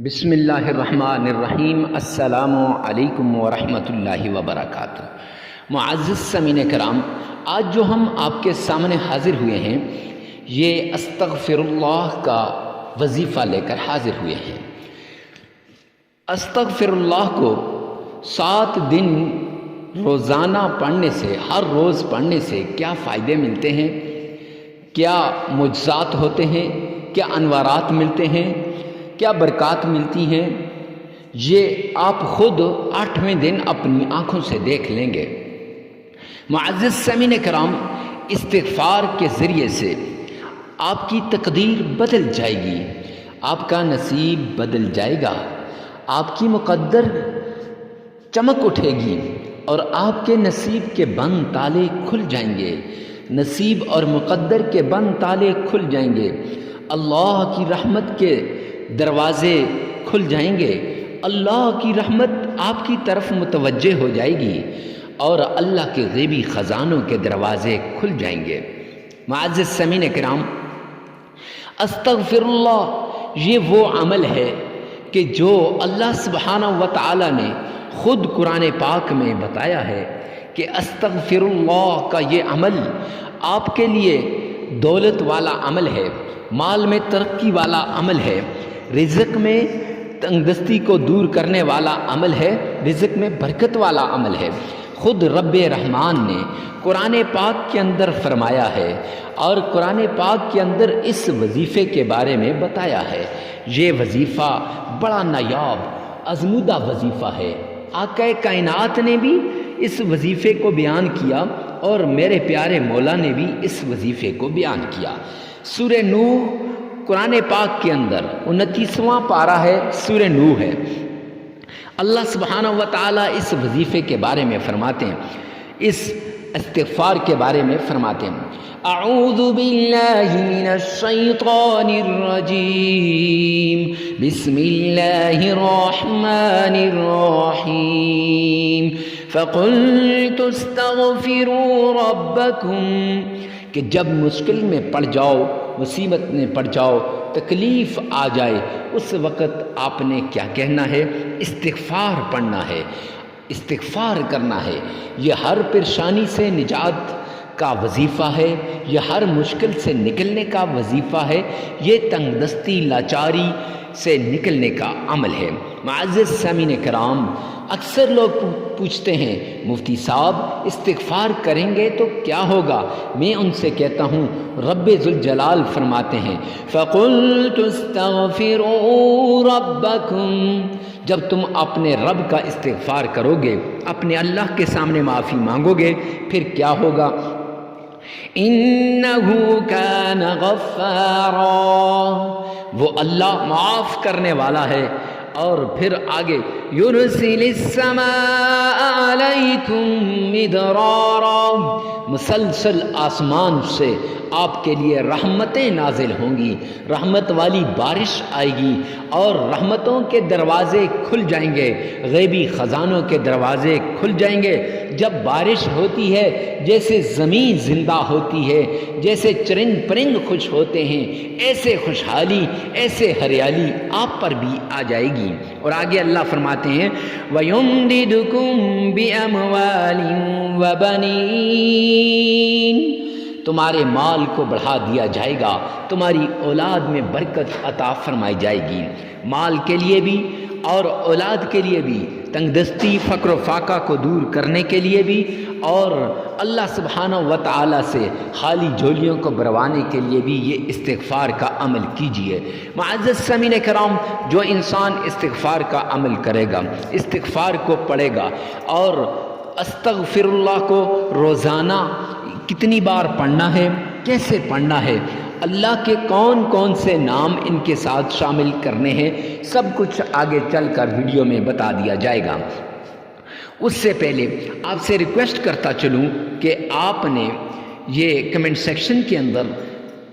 بسم اللہ الرحمن الرحیم۔ السلام علیکم ورحمۃ اللہ وبرکاتہ۔ معزز سامعین کرام، آج جو ہم آپ کے سامنے حاضر ہوئے ہیں یہ استغفر اللہ کا وظیفہ لے کر حاضر ہوئے ہیں۔ استغفر اللہ کو 7 دن روزانہ پڑھنے سے، ہر روز پڑھنے سے کیا فائدے ملتے ہیں، کیا معجزات ہوتے ہیں، کیا انوارات ملتے ہیں، کیا برکات ملتی ہیں، یہ آپ خود 8ویں دن اپنی آنکھوں سے دیکھ لیں گے۔ معزز سامعین کرام، استغفار کے ذریعے سے آپ کی تقدیر بدل جائے گی، آپ کا نصیب بدل جائے گا، آپ کی مقدر چمک اٹھے گی اور آپ کے نصیب کے بند تالے کھل جائیں گے، نصیب اور مقدر کے بند تالے کھل جائیں گے، اللہ کی رحمت کے دروازے کھل جائیں گے، اللہ کی رحمت آپ کی طرف متوجہ ہو جائے گی اور اللہ کے غیبی خزانوں کے دروازے کھل جائیں گے۔ معزز سامعین کرام، استغفر اللہ یہ وہ عمل ہے کہ جو اللہ سبحانہ و تعالی نے خود قرآن پاک میں بتایا ہے کہ استغفر اللہ کا یہ عمل آپ کے لیے دولت والا عمل ہے، مال میں ترقی والا عمل ہے، رزق میں تنگدستی کو دور کرنے والا عمل ہے، رزق میں برکت والا عمل ہے۔ خود رب رحمان نے قرآن پاک کے اندر فرمایا ہے اور قرآن پاک کے اندر اس وظیفے کے بارے میں بتایا ہے۔ یہ وظیفہ بڑا نایاب ازمودہ وظیفہ ہے۔ آقا کائنات نے بھی اس وظیفے کو بیان کیا اور میرے پیارے مولا نے بھی اس وظیفے کو بیان کیا۔ سورہ نوح قرآن پاک کے اندر 29واں پارہ ہے، سورہ نوح ہے۔ اللہ سبحانہ و تعالیٰ اس وظیفے کے بارے میں فرماتے ہیں، اس استغفار کے بارے میں فرماتے ہیں، اعوذ باللہ من الشیطان الرجیم، بسم اللہ الرحمن الرحیم، فقلت استغفروا ربکم، کہ جب مشکل میں پڑ جاؤ، مصیبت میں پڑ جاؤ، تکلیف آ جائے، اس وقت آپ نے کیا کہنا ہے؟ استغفار پڑھنا ہے، استغفار کرنا ہے۔ یہ ہر پریشانی سے نجات کا وظیفہ ہے، یہ ہر مشکل سے نکلنے کا وظیفہ ہے، یہ تنگ دستی لاچاری سے نکلنے کا عمل ہے۔ معزز سامعین کرام، اکثر لوگ پوچھتے ہیں مفتی صاحب استغفار کریں گے تو کیا ہوگا؟ میں ان سے کہتا ہوں رب ذوالجلال فرماتے ہیں فَقُلْتُ اسْتَغْفِرُوا رَبَّكُمْ، جب تم اپنے رب کا استغفار کرو گے، اپنے اللہ کے سامنے معافی مانگو گے، پھر کیا ہوگا؟ إِنَّهُ كَانَ غَفَّارًا، وہ اللہ معاف کرنے والا ہے۔ اور پھر آگے يُرْسِلِ السَّمَاءَ عَلَيْكُمْ مِدْرَارًا، مسلسل آسمان سے آپ کے لیے رحمتیں نازل ہوں گی، رحمت والی بارش آئے گی اور رحمتوں کے دروازے کھل جائیں گے، غیبی خزانوں کے دروازے کھل جائیں گے۔ جب بارش ہوتی ہے جیسے زمین زندہ ہوتی ہے، جیسے چرند پرند خوش ہوتے ہیں، ایسے خوشحالی، ایسے ہریالی آپ پر بھی آ جائے گی۔ اور آگے اللہ فرماتے ہیں وَيُمْدِدُكُمْ بِأَمْوَالٍ وَبَنِينَ، تمہارے مال کو بڑھا دیا جائے گا، تمہاری اولاد میں برکت عطا فرمائی جائے گی۔ مال کے لیے بھی اور اولاد کے لیے بھی، تنگ دستی فقر و فاقہ کو دور کرنے کے لیے بھی، اور اللہ سبحانہ و تعالیٰ سے خالی جھولیوں کو بھروانے کے لیے بھی یہ استغفار کا عمل کیجیے۔ معزز سامعین کرام، جو انسان استغفار کا عمل کرے گا، استغفار کو پڑھے گا اور استغفر اللہ کو روزانہ کتنی بار پڑھنا ہے، کیسے پڑھنا ہے، اللہ کے کون کون سے نام ان کے ساتھ شامل کرنے ہیں، سب کچھ آگے چل کر ویڈیو میں بتا دیا جائے گا۔ اس سے پہلے آپ سے ریکویسٹ کرتا چلوں کہ آپ نے یہ کمنٹ سیکشن کے اندر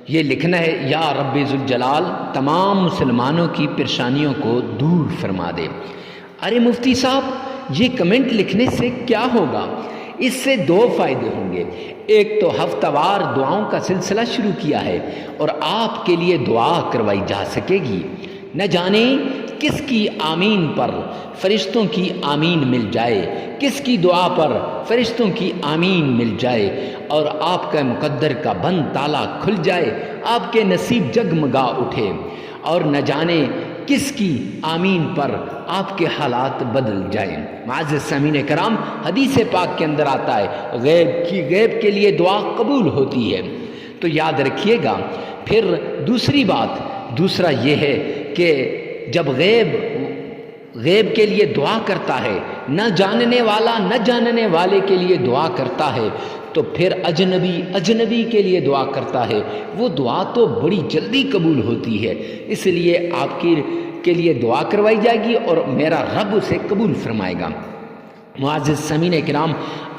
یہ لکھنا ہے یا رب ذوالجلال تمام مسلمانوں کی پریشانیوں کو دور فرما دے۔ ارے مفتی صاحب یہ کمنٹ لکھنے سے کیا ہوگا؟ اس سے 2 فائدے ہوں گے۔ ایک تو ہفتہ وار دعاؤں کا سلسلہ شروع کیا ہے اور آپ کے لیے دعا کروائی جا سکے گی۔ نہ جانے کس کی آمین پر فرشتوں کی آمین مل جائے، کس کی دعا پر فرشتوں کی آمین مل جائے، اور آپ کا مقدر کا بند تالا کھل جائے، آپ کے نصیب جگمگا اٹھے، اور نہ جانے کس کی آمین پر آپ کے حالات بدل جائیں۔ معزز سامعین کرام، حدیث پاک کے اندر آتا ہے غیب کے لیے دعا قبول ہوتی ہے۔ تو یاد رکھیے گا۔ پھر دوسرا یہ ہے کہ جب غیب کے لیے دعا کرتا ہے، نہ جاننے والا نہ جاننے والے کے لیے دعا کرتا ہے، تو پھر اجنبی کے لیے دعا کرتا ہے، وہ دعا تو بڑی جلدی قبول ہوتی ہے۔ اس لیے آپ کے لیے دعا کروائی جائے گی اور میرا رب اسے قبول فرمائے گا۔ معزز سامعین کرام،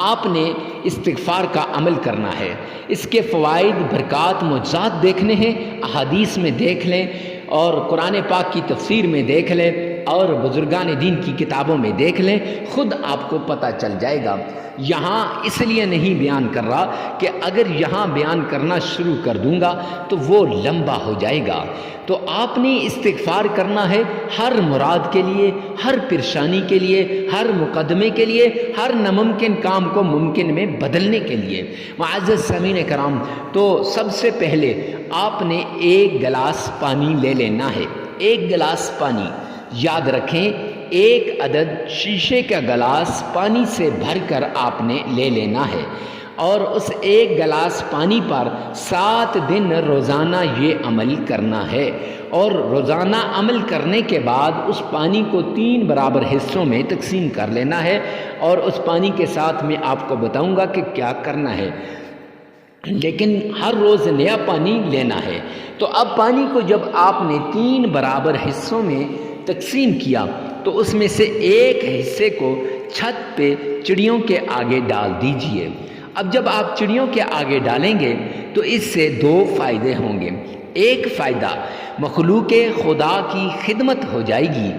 آپ نے استغفار کا عمل کرنا ہے۔ اس کے فوائد، برکات، معجزات دیکھنے ہیں، احادیث میں دیکھ لیں، اور قرآن پاک کی تفسیر میں دیکھ لیں، اور بزرگان دین کی کتابوں میں دیکھ لیں، خود آپ کو پتہ چل جائے گا۔ یہاں اس لیے نہیں بیان کر رہا کہ اگر یہاں بیان کرنا شروع کر دوں گا تو وہ لمبا ہو جائے گا۔ تو آپ نے استغفار کرنا ہے ہر مراد کے لیے، ہر پریشانی کے لیے، ہر مقدمے کے لیے، ہر ناممکن کام کو ممکن میں بدلنے کے لیے۔ معزز سامعین کرام، تو سب سے پہلے آپ نے ایک گلاس پانی لے لینا ہے۔ ایک گلاس پانی، یاد رکھیں، ایک عدد شیشے کا گلاس پانی سے بھر کر آپ نے لے لینا ہے، اور اس ایک گلاس پانی پر 7 دن روزانہ یہ عمل کرنا ہے، اور روزانہ عمل کرنے کے بعد اس پانی کو 3 برابر حصوں میں تقسیم کر لینا ہے، اور اس پانی کے ساتھ میں آپ کو بتاؤں گا کہ کیا کرنا ہے، لیکن ہر روز نیا پانی لینا ہے۔ تو اب پانی کو جب آپ نے 3 برابر حصوں میں تقسیم کیا تو اس میں سے ایک حصے کو چھت پہ چڑیوں کے آگے ڈال دیجئے۔ اب جب آپ چڑیوں کے آگے ڈالیں گے تو اس سے 2 فائدے ہوں گے۔ ایک فائدہ، مخلوق خدا کی خدمت ہو جائے گی،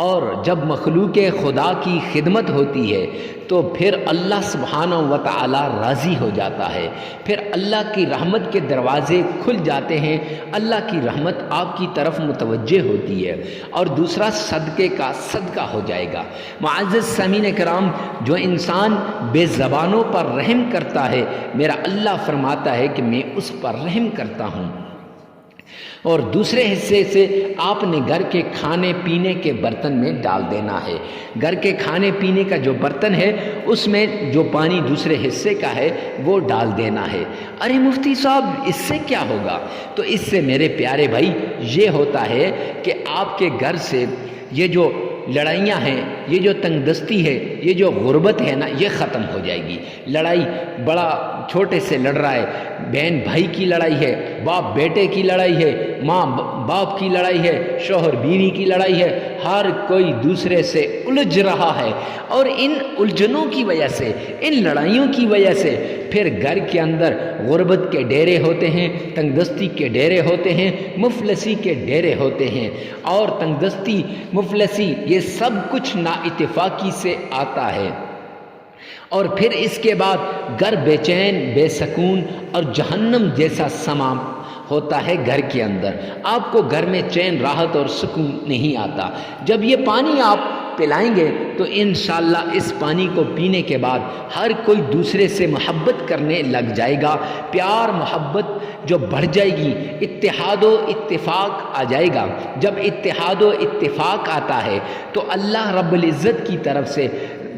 اور جب مخلوق خدا کی خدمت ہوتی ہے تو پھر اللہ سبحانہ و تعالی راضی ہو جاتا ہے، پھر اللہ کی رحمت کے دروازے کھل جاتے ہیں، اللہ کی رحمت آپ کی طرف متوجہ ہوتی ہے، اور دوسرا صدقے کا صدقہ ہو جائے گا۔ معزز سامعین کرام، جو انسان بے زبانوں پر رحم کرتا ہے، میرا اللہ فرماتا ہے کہ میں اس پر رحم کرتا ہوں۔ اور دوسرے حصے سے آپ نے گھر کے کھانے پینے کے برتن میں ڈال دینا ہے۔ گھر کے کھانے پینے کا جو برتن ہے اس میں جو پانی دوسرے حصے کا ہے وہ ڈال دینا ہے۔ ارے مفتی صاحب، اس سے کیا ہوگا؟ تو اس سے میرے پیارے بھائی یہ ہوتا ہے کہ آپ کے گھر سے یہ جو لڑائیاں ہیں، یہ جو تنگ دستی ہے، یہ جو غربت ہے نا، یہ ختم ہو جائے گی۔ لڑائی بڑا چھوٹے سے لڑ رہا ہے، بہن بھائی کی لڑائی ہے، باپ بیٹے کی لڑائی ہے، ماں باپ کی لڑائی ہے، شوہر بیوی کی لڑائی ہے، ہر کوئی دوسرے سے الجھ رہا ہے، اور ان الجھنوں کی وجہ سے، ان لڑائیوں کی وجہ سے پھر گھر کے اندر غربت کے ڈیرے ہوتے ہیں، تنگ دستی کے ڈیرے ہوتے ہیں، مفلسی کے ڈیرے ہوتے ہیں، اور تنگ دستی، مفلسی، یہ سب کچھ نا اتفاقی سے آتا ہے، اور پھر اس کے بعد گھر بے چین، بے سکون اور جہنم جیسا سما ہوتا ہے گھر کے اندر۔ آپ کو گھر میں چین، راحت اور سکون نہیں آتا۔ جب یہ پانی آپ پلائیں گے تو انشاءاللہ اس پانی کو پینے کے بعد ہر کوئی دوسرے سے محبت کرنے لگ جائے گا، پیار محبت جو بڑھ جائے گی، اتحاد و اتفاق آ جائے گا۔ جب اتحاد و اتفاق آتا ہے تو اللہ رب العزت کی طرف سے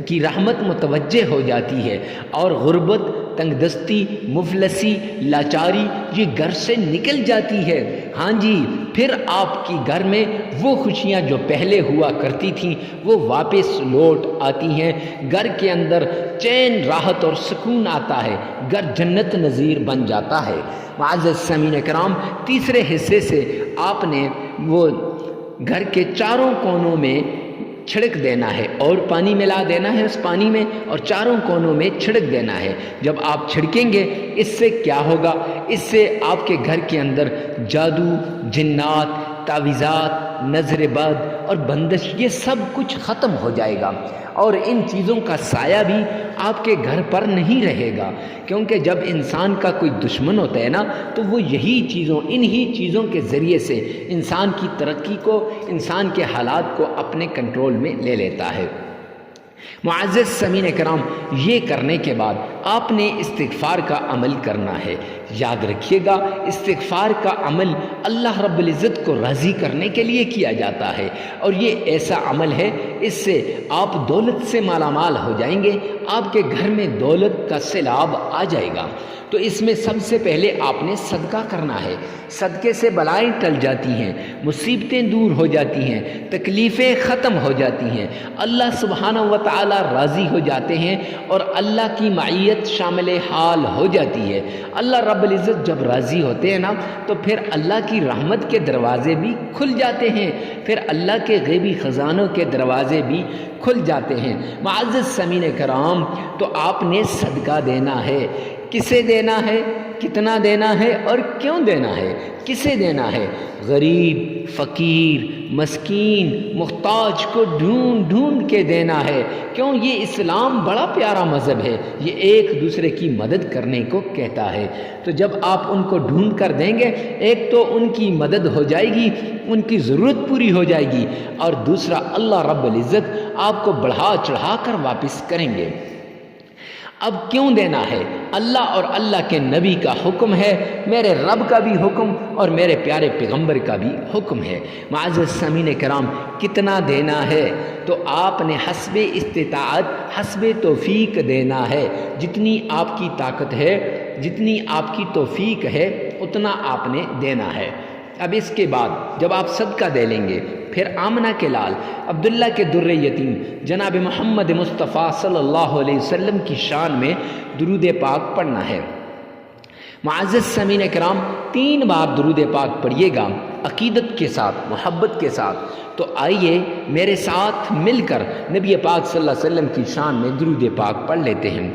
کی رحمت متوجہ ہو جاتی ہے، اور غربت، تنگ دستی، مفلسی، لاچاری یہ گھر سے نکل جاتی ہے۔ ہاں جی، پھر آپ کی گھر میں وہ خوشیاں جو پہلے ہوا کرتی تھیں وہ واپس لوٹ آتی ہیں، گھر کے اندر چین، راحت اور سکون آتا ہے، گھر جنت نظیر بن جاتا ہے۔ معزز سامعین کرام، تیسرے حصے سے آپ نے وہ گھر کے چاروں کونوں میں چھڑک دینا ہے، اور پانی ملا دینا ہے اس پانی میں، اور چاروں کونوں میں چھڑک دینا ہے۔ جب آپ چھڑکیں گے اس سے کیا ہوگا؟ اس سے آپ کے گھر کے اندر جادو، جنات، تعویذات، نظر بد اور بندش، یہ سب کچھ ختم ہو جائے گا، اور ان چیزوں کا سایہ بھی آپ کے گھر پر نہیں رہے گا، کیونکہ جب انسان کا کوئی دشمن ہوتا ہے نا تو وہ انہی چیزوں کے ذریعے سے انسان کی ترقی کو، انسان کے حالات کو اپنے کنٹرول میں لے لیتا ہے۔ معزز سامعین کرام، یہ کرنے کے بعد آپ نے استغفار کا عمل کرنا ہے۔ یاد رکھیے گا، استغفار کا عمل اللہ رب العزت کو راضی کرنے کے لیے کیا جاتا ہے، اور یہ ایسا عمل ہے اس سے آپ دولت سے مالا مال ہو جائیں گے، آپ کے گھر میں دولت کا سیلاب آ جائے گا۔ تو اس میں سب سے پہلے آپ نے صدقہ کرنا ہے۔ صدقے سے بلائیں ٹل جاتی ہیں، مصیبتیں دور ہو جاتی ہیں، تکلیفیں ختم ہو جاتی ہیں، اللہ سبحانہ و تعالی راضی ہو جاتے ہیں، اور اللہ کی معیت شامل حال ہو جاتی ہے۔ اللہ رب العزت جب راضی ہوتے ہیں نا تو پھر اللہ کی رحمت کے دروازے بھی کھل جاتے ہیں، پھر اللہ کے غیبی خزانوں کے دروازے بھی کھل جاتے ہیں۔ معزز سامعین کرام، تو آپ نے صدقہ دینا ہے۔ کسے دینا ہے، کتنا دینا ہے اور کیوں دینا ہے؟ کسے دینا ہے؟ غریب، فقیر، مسکین، محتاج کو ڈھونڈ ڈھونڈ کے دینا ہے۔ کیوں؟ یہ اسلام بڑا پیارا مذہب ہے، یہ ایک دوسرے کی مدد کرنے کو کہتا ہے۔ تو جب آپ ان کو ڈھونڈ کر دیں گے، ایک تو ان کی مدد ہو جائے گی، ان کی ضرورت پوری ہو جائے گی، اور دوسرا اللہ رب العزت آپ کو بڑھا چڑھا کر واپس کریں گے۔ اب کیوں دینا ہے؟ اللہ اور اللہ کے نبی کا حکم ہے، میرے رب کا بھی حکم اور میرے پیارے پیغمبر کا بھی حکم ہے۔ معزز سامعین کرام، کتنا دینا ہے؟ تو آپ نے حسب استطاعت، حسب توفیق دینا ہے۔ جتنی آپ کی طاقت ہے، جتنی آپ کی توفیق ہے، اتنا آپ نے دینا ہے۔ اب اس کے بعد جب آپ صدقہ دے لیں گے، پھر آمنہ کے لال عبداللہ کے در یتیم جناب محمد مصطفیٰ صلی اللہ علیہ وسلم کی شان میں درود پاک پڑھنا ہے۔ معزز سامعین کرام، 3 بار درود پاک پڑھیے گا عقیدت کے ساتھ، محبت کے ساتھ۔ تو آئیے میرے ساتھ مل کر نبی پاک صلی اللہ علیہ وسلم کی شان میں درود پاک پڑھ لیتے ہیں۔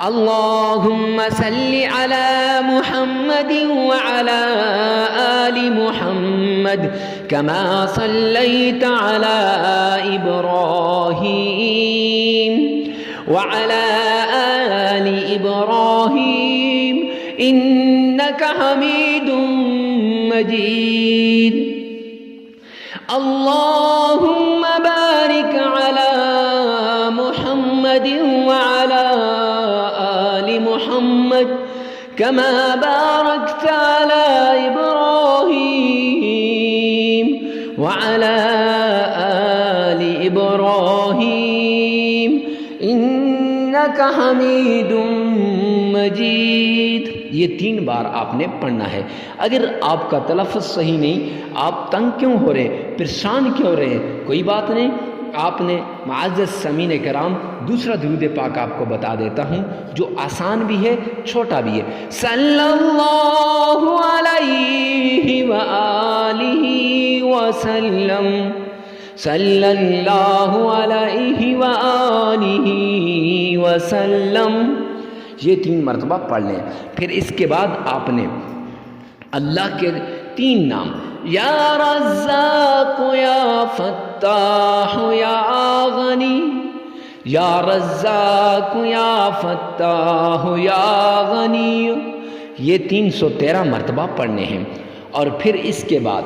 اللہم صلی علی محمد وعلی آل محمد کما صلیت علی ابراہیم وعلی آل ابراہیم انک حمید مجید۔ اللہم بارک علی محمد وعلی آل محمد کما بارکت علی ابراہیم وعلی آل ابراہیم انک حمید مجید۔ یہ 3 بار آپ نے پڑھنا ہے۔ اگر آپ کا تلفظ صحیح نہیں، آپ تنگ کیوں ہو رہے، پریشان کیوں ہو رہے، کوئی بات نہیں، آپ نے معزز سامعین کرام دوسرا درود پاک آپ کو بتا دیتا ہوں جو آسان بھی ہے، چھوٹا بھی ہے۔ صلی اللہ علیہ وآلہ وسلم، صلی اللہ علیہ وآلہ وسلم، یہ 3 مرتبہ پڑھ لیں۔ پھر اس کے بعد آپ نے اللہ کے 3 نام، یا رزاق یا فتاح یا غنی، یا رزاق یا فتاح یا غنی، یہ 313 مرتبہ پڑھنے ہیں۔ اور پھر اس کے بعد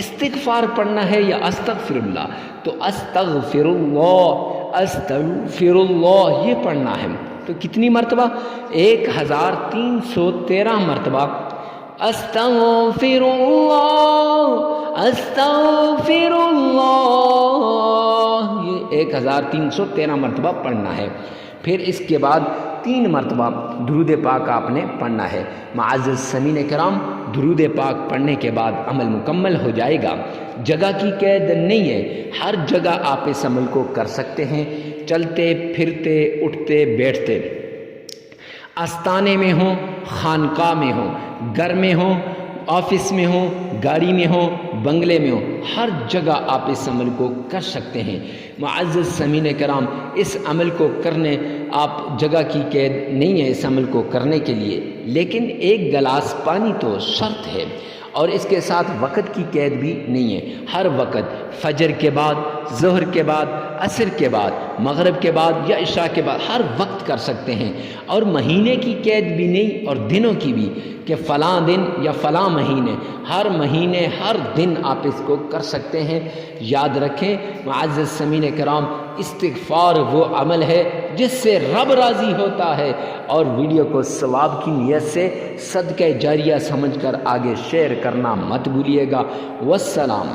استغفار پڑھنا ہے یا استغفر اللہ، تو استغفر اللہ، استغفر اللہ، یہ پڑھنا ہے۔ تو کتنی مرتبہ؟ 1313 مرتبہ استغفر اللہ، استغفر اللہ، یہ 1313 مرتبہ پڑھنا ہے۔ پھر اس کے بعد 3 مرتبہ درود پاک آپ نے پڑھنا ہے۔ معزز سامعین کرام، درود پاک پڑھنے کے بعد عمل مکمل ہو جائے گا۔ جگہ کی قید نہیں ہے، ہر جگہ آپ اس عمل کو کر سکتے ہیں، چلتے پھرتے اٹھتے بیٹھتے، آستانے میں ہوں، خانقاہ میں ہوں، گھر میں ہوں، آفس میں ہوں، گاڑی میں ہوں، بنگلے میں ہوں، ہر جگہ آپ اس عمل کو کر سکتے ہیں۔ معزز سامعین کرام، اس عمل کو کرنے آپ جگہ کی قید نہیں ہے اس عمل کو کرنے کے لیے، لیکن 1 گلاس پانی تو شرط ہے، اور اس کے ساتھ وقت کی قید بھی نہیں ہے، ہر وقت فجر کے بعد، ظہر کے بعد، عصر کے بعد، مغرب کے بعد یا عشاء کے بعد ہر وقت کر سکتے ہیں۔ اور مہینے کی قید بھی نہیں اور دنوں کی بھی کہ فلاں دن یا فلاں مہینے، ہر مہینے ہر دن آپ اس کو کر سکتے ہیں۔ یاد رکھیں معزز سامعین کرام، استغفار وہ عمل ہے جس سے رب راضی ہوتا ہے، اور ویڈیو کو ثواب کی نیت سے صدقہ جاریہ سمجھ کر آگے شیئر کرنا مت بھولیے گا۔ والسلام۔